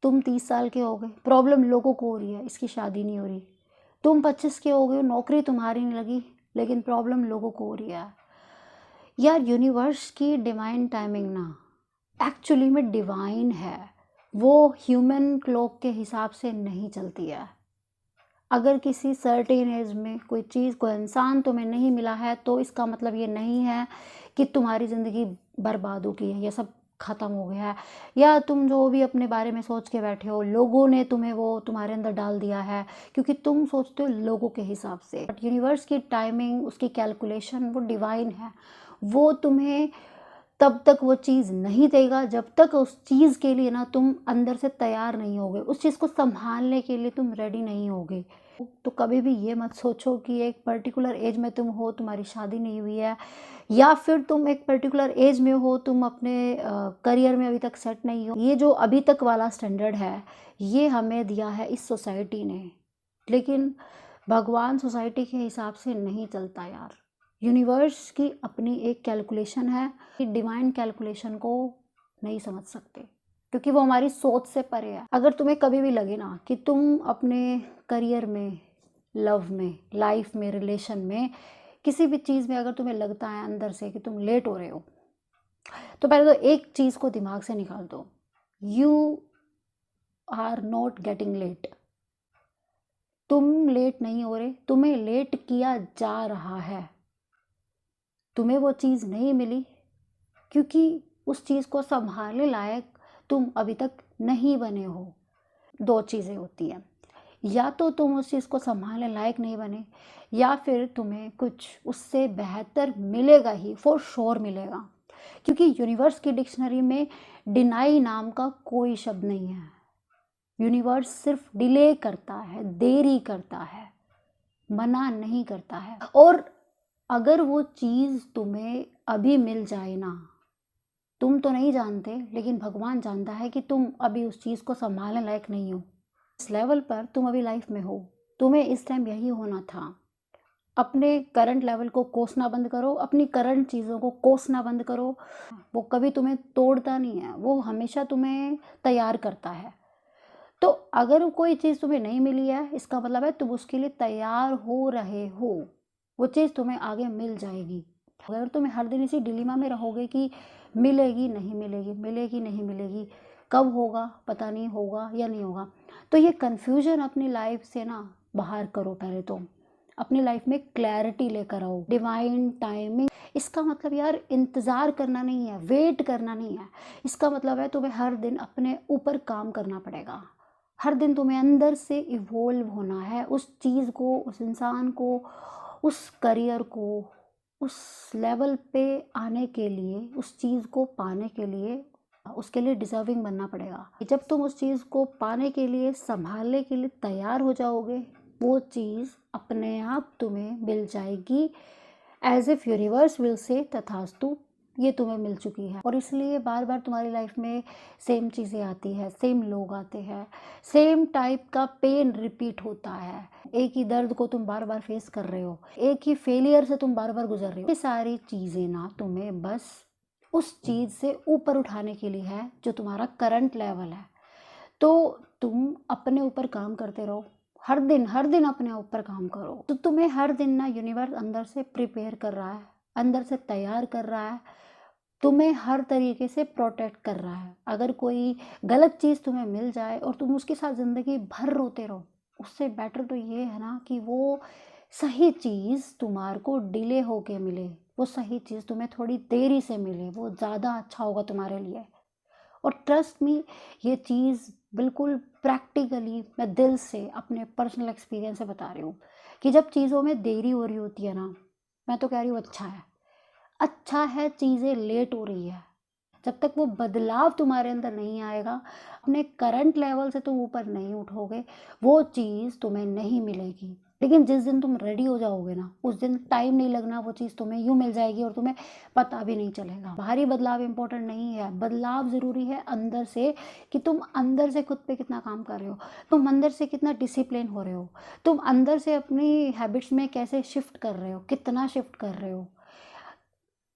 तुम 30 साल के हो गए, प्रॉब्लम लोगों को हो रही है, इसकी शादी नहीं हो रही। तुम 25 के हो गए, नौकरी तुम्हारी नहीं लगी, लेकिन प्रॉब्लम लोगों को हो रही है। यार यूनिवर्स की डिवाइन टाइमिंग ना एक्चुअली में डिवाइन है, वो ह्यूमन क्लॉक के हिसाब से नहीं चलती है। अगर किसी सर्टेन एज में कोई चीज़, कोई इंसान तुम्हें नहीं मिला है, तो इसका मतलब ये नहीं है कि तुम्हारी ज़िंदगी बर्बाद हो गई है, ये सब ख़त्म हो गया है, या तुम जो भी अपने बारे में सोच के बैठे हो, लोगों ने तुम्हें वो तुम्हारे अंदर डाल दिया है, क्योंकि तुम सोचते हो लोगों के हिसाब से। बट यूनिवर्स की टाइमिंग, उसकी कैलकुलेशन वो डिवाइन है। वो तुम्हें तब तक वो चीज़ नहीं देगा जब तक उस चीज़ के लिए ना तुम अंदर से तैयार नहीं होगे, उस चीज़ को संभालने के लिए तुम रेडी नहीं होगे। तो कभी भी ये मत सोचो कि एक पर्टिकुलर एज में तुम हो, तुम्हारी शादी नहीं हुई है, या फिर तुम एक पर्टिकुलर एज में हो, तुम अपने करियर में अभी तक सेट नहीं हो। ये जो अभी तक वाला स्टैंडर्ड है, ये हमें दिया है इस सोसाइटी ने, लेकिन भगवान सोसाइटी के हिसाब से नहीं चलता यार। यूनिवर्स की अपनी एक कैलकुलेशन है कि डिवाइन कैलकुलेशन को नहीं समझ सकते, क्योंकि वो हमारी सोच से परे है। अगर तुम्हें कभी भी लगे ना कि तुम अपने करियर में, लव में, लाइफ में, रिलेशन में, किसी भी चीज़ में अगर तुम्हें लगता है अंदर से कि तुम लेट हो रहे हो, तो पहले तो एक चीज़ को दिमाग से निकाल दो, you are not getting late. तुम लेट नहीं हो रहे, तुम्हें लेट किया जा रहा है। तुम्हें वो चीज़ नहीं मिली क्योंकि उस चीज़ को संभालने लायक तुम अभी तक नहीं बने हो। दो चीज़ें होती हैं, या तो तुम उस चीज़ को संभालने लायक नहीं बने, या फिर तुम्हें कुछ उससे बेहतर मिलेगा ही, फॉर श्योर मिलेगा। क्योंकि यूनिवर्स की डिक्शनरी में डिनाई नाम का कोई शब्द नहीं है। यूनिवर्स सिर्फ डिले करता है, देरी करता है, मना नहीं करता है। और अगर वो चीज़ तुम्हें अभी मिल जाए ना, तुम तो नहीं जानते, लेकिन भगवान जानता है कि तुम अभी उस चीज़ को संभालने लायक नहीं हो। इस लेवल पर तुम अभी लाइफ में हो, तुम्हें इस टाइम यही होना था। अपने करंट लेवल को कोसना बंद करो, अपनी करंट चीज़ों को कोसना बंद करो। वो कभी तुम्हें तोड़ता नहीं है, वो हमेशा तुम्हें तैयार करता है। तो अगर कोई चीज़ तुम्हें नहीं मिली है, इसका मतलब है तुम उसके लिए तैयार हो रहे हो, वो चीज़ तुम्हें आगे मिल जाएगी। अगर तुम हर दिन इसी डिलीमा में रहोगे कि मिलेगी नहीं मिलेगी, मिलेगी नहीं मिलेगी, कब होगा पता नहीं, होगा या नहीं होगा, तो ये कन्फ्यूजन अपनी लाइफ से ना बाहर करो। पहले तो अपनी लाइफ में क्लैरिटी लेकर आओ। डिवाइन टाइमिंग, इसका मतलब यार इंतज़ार करना नहीं है, वेट करना नहीं है। इसका मतलब है तुम्हें हर दिन अपने ऊपर काम करना पड़ेगा। हर दिन तुम्हें अंदर से इवोल्व होना है, उस चीज़ को, उस इंसान को, उस करियर को, उस लेवल पे आने के लिए, उस चीज़ को पाने के लिए, उसके लिए डिज़र्विंग बनना पड़ेगा। जब तुम उस चीज़ को पाने के लिए, संभालने के लिए तैयार हो जाओगे, वो चीज़ अपने आप तुम्हें मिल जाएगी। As if universe will say तथास्तु, ये तुम्हें मिल चुकी है। और इसलिए बार बार तुम्हारी लाइफ में सेम चीज़ें आती है, सेम लोग आते हैं, सेम टाइप का पेन रिपीट होता है, एक ही दर्द को तुम बार बार फेस कर रहे हो, एक ही फेलियर से तुम बार बार गुजर रहे हो। ये सारी चीज़ें ना तुम्हें बस उस चीज़ से ऊपर उठाने के लिए है जो तुम्हारा करंट लेवल है। तो तुम अपने ऊपर काम करते रहो, हर दिन अपने ऊपर काम करो। तो तुम्हें हर दिन ना यूनिवर्स अंदर से प्रिपेयर कर रहा है, अंदर से तैयार कर रहा है, तुम्हें हर तरीके से प्रोटेक्ट कर रहा है। अगर कोई गलत चीज़ तुम्हें मिल जाए और तुम उसके साथ ज़िंदगी भर रोते रहो, उससे बेटर तो ये है ना कि वो सही चीज़ तुम्हारे को डिले होके मिले, वो सही चीज़ तुम्हें थोड़ी देरी से मिले, वो ज़्यादा अच्छा होगा तुम्हारे लिए। और ट्रस्ट मी, ये चीज़ बिल्कुल प्रैक्टिकली मैं दिल से अपने पर्सनल एक्सपीरियंस से बता रही हूँ कि जब चीज़ों में देरी हो रही होती है ना, मैं तो कह रही हूँ अच्छा है, अच्छा है चीज़ें लेट हो रही है। जब तक वो बदलाव तुम्हारे अंदर नहीं आएगा, अपने करंट लेवल से तुम ऊपर नहीं उठोगे, वो चीज़ तुम्हें नहीं मिलेगी। लेकिन जिस दिन तुम रेडी हो जाओगे ना, उस दिन टाइम नहीं लगना, वो चीज़ तुम्हें यूँ मिल जाएगी और तुम्हें पता भी नहीं चलेगा। बाहरी बदलाव इंपॉर्टेंट नहीं है, बदलाव ज़रूरी है अंदर से, कि तुम अंदर से खुद पे कितना काम कर रहे हो, तुम अंदर से कितना डिसिप्लिन हो रहे हो, तुम अंदर से अपनी हैबिट्स में कैसे शिफ्ट कर रहे हो, कितना शिफ्ट कर रहे हो,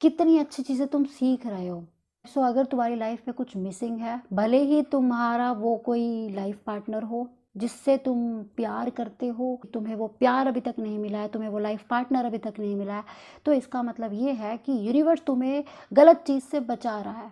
कितनी अच्छी चीज़ें तुम सीख रहे हो। सो अगर तुम्हारी लाइफ में कुछ मिसिंग है, भले ही तुम्हारा वो कोई लाइफ पार्टनर हो जिससे तुम प्यार करते हो, तुम्हें वो प्यार अभी तक नहीं मिला है, तुम्हें वो लाइफ पार्टनर अभी तक नहीं मिला है, तो इसका मतलब ये है कि यूनिवर्स तुम्हें गलत चीज़ से बचा रहा है।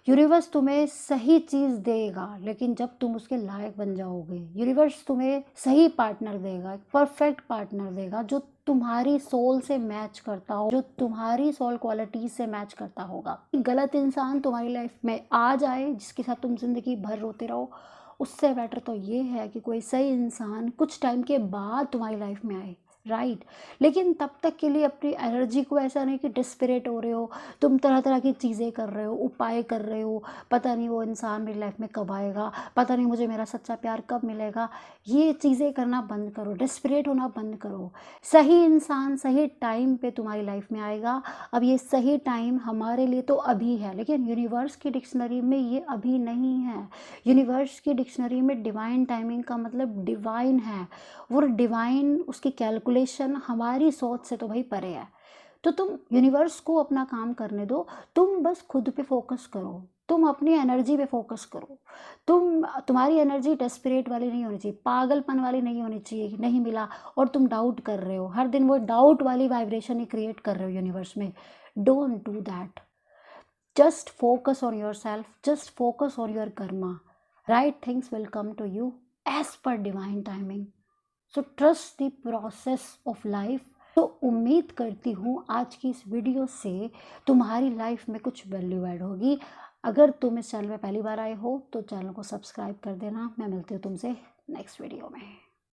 यूनिवर्स तुम्हें सही चीज़ देगा, लेकिन जब तुम उसके लायक बन जाओगे, यूनिवर्स तुम्हें सही पार्टनर देगा, एक परफेक्ट पार्टनर देगा जो तुम्हारी सोल से मैच करता हो, जो तुम्हारी सोल क्वालिटीज से मैच करता होगा। गलत इंसान तुम्हारी लाइफ में आ जाए जिसके साथ तुम जिंदगी भर रोते रहो, उससे बेटर तो ये है कि कोई सही इंसान कुछ टाइम के बाद तुम्हारी लाइफ में आए, राइट। लेकिन तब तक के लिए अपनी एनर्जी को ऐसा नहीं कि डिस्परेट हो रहे हो, तुम तरह तरह की चीज़ें कर रहे हो, उपाय कर रहे हो, पता नहीं वो इंसान मेरी लाइफ में कब आएगा, पता नहीं मुझे मेरा सच्चा प्यार कब मिलेगा। ये चीज़ें करना बंद करो, डिस्परेट होना बंद करो। सही इंसान सही टाइम पे तुम्हारी लाइफ में आएगा। अब ये सही टाइम हमारे लिए तो अभी है, लेकिन यूनिवर्स की डिक्शनरी में ये अभी नहीं है। यूनिवर्स की डिक्शनरी में डिवाइन टाइमिंग का मतलब डिवाइन है, वो डिवाइन, उसकी कैलकुलेशन हमारी सोच से तो भाई परे है। तो तुम यूनिवर्स को अपना काम करने दो, तुम बस खुद पे फोकस करो, तुम अपनी एनर्जी पे फोकस करो। तुम्हारी एनर्जी डेस्परेट वाली नहीं होनी चाहिए, पागलपन वाली नहीं होनी चाहिए कि नहीं मिला और तुम डाउट कर रहे हो, हर दिन वो डाउट वाली वाइब्रेशन ही क्रिएट कर रहे हो यूनिवर्स में। Don't do that. Just focus on yourself, just focus on your karma. Right things will come to you as per divine timing. So trust the process of life. तो उम्मीद करती हूँ आज की इस वीडियो से तुम्हारी लाइफ में कुछ वैल्यू ऐड होगी। अगर तुम इस चैनल में पहली बार आए हो तो चैनल को सब्सक्राइब कर देना। मैं मिलती हूँ तुमसे नेक्स्ट वीडियो में।